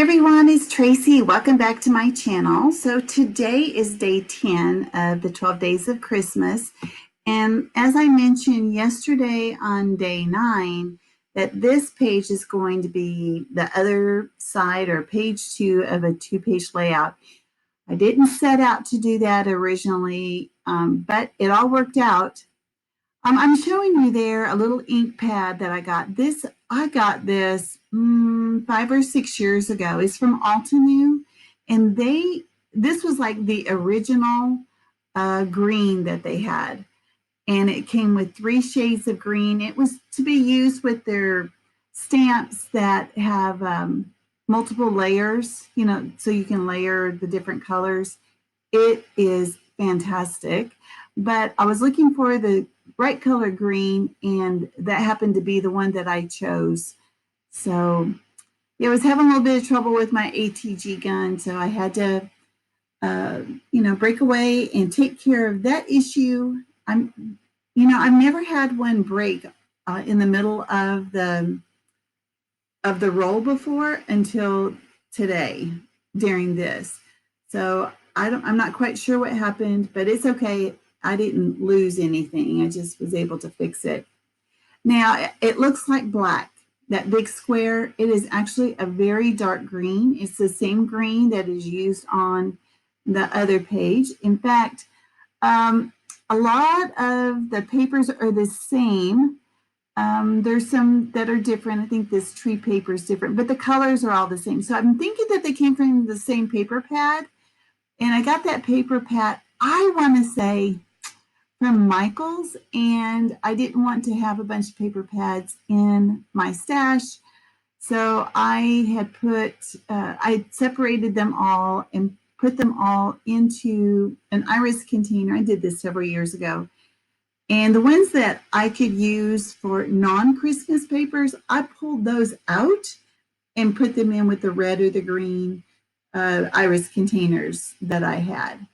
everyone, it's Tracy. Welcome back to my channel. So today is day 10 of the 12 days of Christmas. And as I mentioned yesterday on day 9, that this page is going to be the other side or page 2 of a 2-page layout. I didn't set out to do that originally, but it all worked out. I'm showing you there a little ink pad that I got. I got this 5 or 6 years ago. It's from Altenew, and this was like the original green that they had, and it came with 3 shades of green. It was to be used with their stamps that have multiple layers, so you can layer the different colors. It is fantastic, but I was looking for the bright color green, and that happened to be the one that I chose. So yeah, I was having a little bit of trouble with my ATG gun, so I had to break away and take care of that issue. I've never had one break in the middle of the roll before until today during this. So I'm not quite sure what happened, but it's okay. I didn't lose anything. I just was able to fix it. Now, it looks like black. That big square, it is actually a very dark green. It's the same green that is used on the other page. In fact, a lot of the papers are the same. There's some that are different. I think this tree paper is different, but the colors are all the same. So I'm thinking that they came from the same paper pad. And I got that paper pad, I want to say, from Michael's, and I didn't want to have a bunch of paper pads in my stash. So I separated them all and put them all into an iris container. I did this several years ago. And the ones that I could use for non-Christmas papers, I pulled those out and put them in with the red or the green iris containers that I had.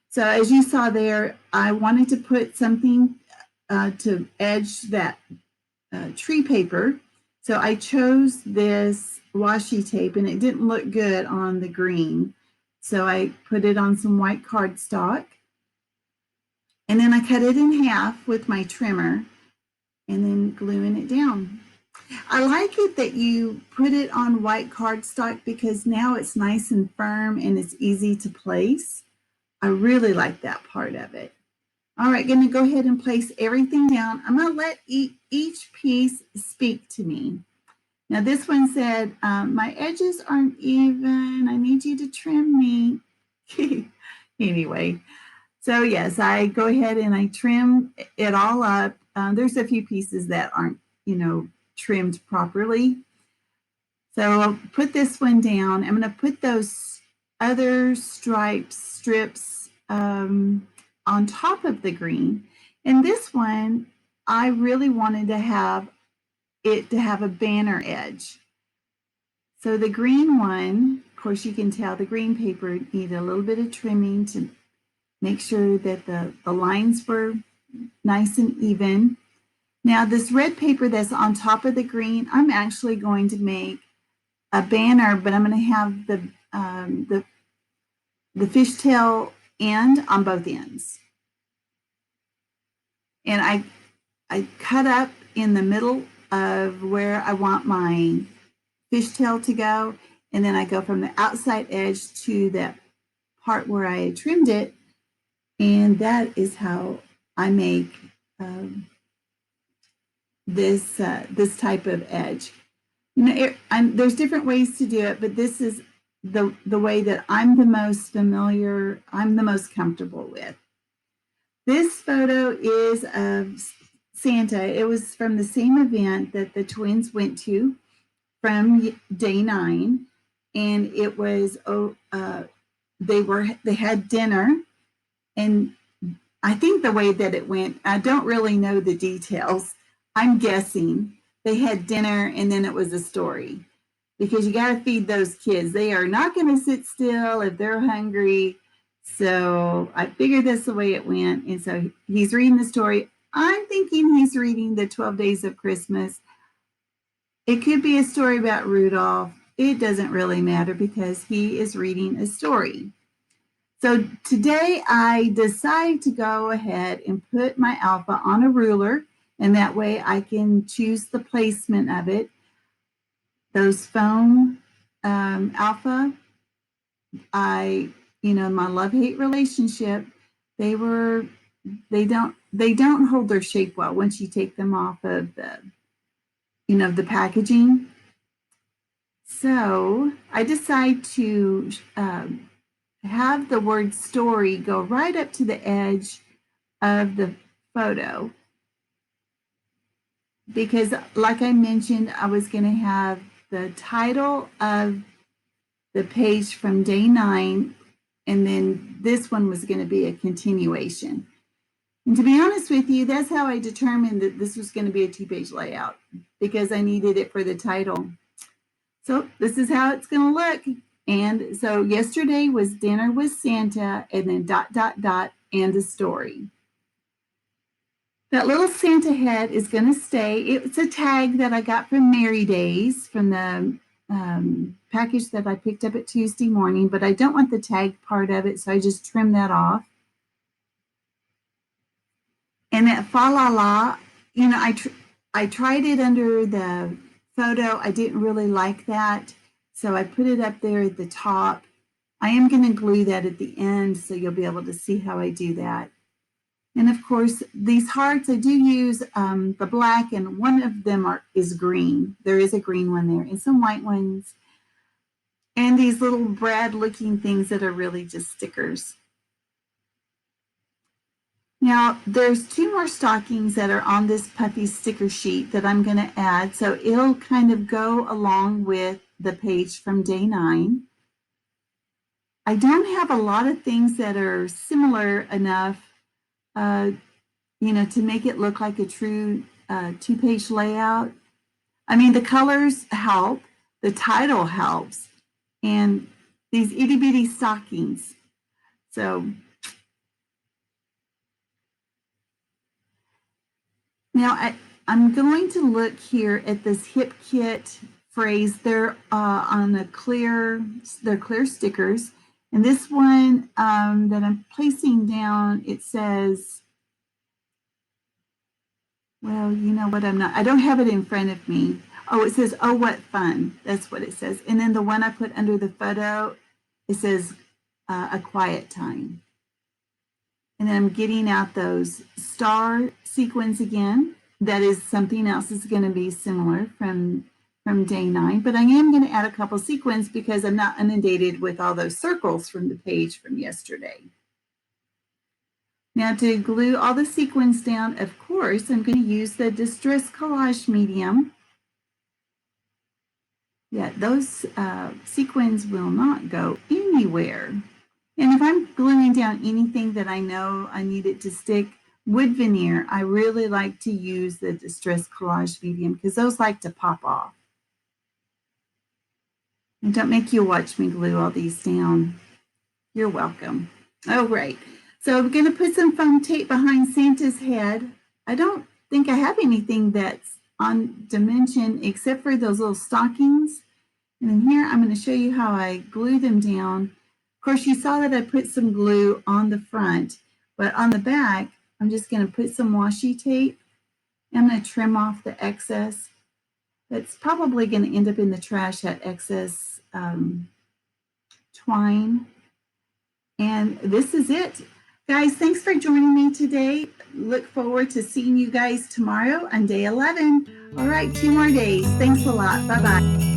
So as you saw there, I wanted to put something to edge that tree paper. So I chose this washi tape, and it didn't look good on the green. So I put it on some white cardstock, and then I cut it in half with my trimmer and then gluing it down. I like it that you put it on white cardstock because now it's nice and firm and it's easy to place. I really like that part of it. All right, going to go ahead and place everything down. I'm going to let each piece speak to me. Now this one said, my edges aren't even. I need you to trim me. Anyway, so yes, I go ahead and I trim it all up. There's a few pieces that aren't, trimmed properly. So I'll put this one down. I'm going to put those other strips on top of the green. And this one, I really wanted to have it to have a banner edge. So the green one, of course, you can tell the green paper needed a little bit of trimming to make sure that the lines were nice and even. Now this red paper that's on top of the green, I'm actually going to make a banner, but I'm going to have the fishtail end on both ends. And I cut up in the middle of where I want my fishtail to go, and then I go from the outside edge to that part where I trimmed it, and that is how I make this type of edge. There's different ways to do it, but this is the way that I'm the most familiar, I'm the most comfortable with. This photo is of Santa. It was from the same event that the twins went to from day 9, and it was they had dinner, and I think the way that it went, I don't really know the details. I'm guessing they had dinner and then it was a story, because you got to feed those kids. They are not going to sit still if they're hungry. So I figured that's the way it went. And so he's reading the story. I'm thinking he's reading the 12 Days of Christmas. It could be a story about Rudolph. it doesn't really matter because he is reading a story. So today I decide to go ahead and put my alpha on a ruler, and that way I can choose the placement of it. Those foam alpha, my love-hate relationship, they don't hold their shape well once you take them off of the packaging. So I decide to have the word story go right up to the edge of the photo, because like I mentioned, I was going to have the title of the page from day 9, and then this one was going to be a continuation. And to be honest with you, that's how I determined that this was going to be a 2-page layout, because I needed it for the title. So this is how it's going to look. And so yesterday was dinner with Santa, and then ... and a story. That little Santa head is going to stay. It's a tag that I got from Merry Days, from the package that I picked up at Tuesday morning, but I don't want the tag part of it, so I just trim that off. And that fa la la, I tried it under the photo. I didn't really like that, so I put it up there at the top. I am going to glue that at the end, so you'll be able to see how I do that. And of course, these hearts, I do use the black, and one of them is green. There is a green one there, and some white ones. And these little brad-looking things that are really just stickers. Now, there's 2 more stockings that are on this puffy sticker sheet that I'm going to add, so it'll kind of go along with the page from day 9. I don't have a lot of things that are similar enough to make it look like a true 2-page layout. I mean, the colors help, the title helps, and these itty bitty stockings. So now I'm going to look here at this Hip Kit phrase. They're on they're clear stickers. And this one that I'm placing down, it says, well, you know what, I don't have it in front of me. Oh, it says, "Oh, what fun." That's what it says. And then the one I put under the photo, it says, "A quiet time." And then I'm getting out those star sequins again. That is something else that's going to be similar from day 9. But I am going to add a couple sequins because I'm not inundated with all those circles from the page from yesterday. Now, to glue all the sequins down, of course, I'm going to use the Distress Collage medium. Yeah, those sequins will not go anywhere. And if I'm gluing down anything that I know I need it to stick, wood veneer, I really like to use the Distress Collage medium because those like to pop off. And don't make you watch me glue all these down. You're welcome. Oh, right. So I'm going to put some foam tape behind Santa's head. I don't think I have anything that's on dimension except for those little stockings. And then here I'm going to show you how I glue them down. Of course, you saw that I put some glue on the front, but on the back, I'm just going to put some washi tape. I'm going to trim off the excess. That's probably going to end up in the trash, that excess twine. And this is it. Guys, thanks for joining me today. Look forward to seeing you guys tomorrow on day 11. All right, 2 more days. Thanks a lot. Bye-bye.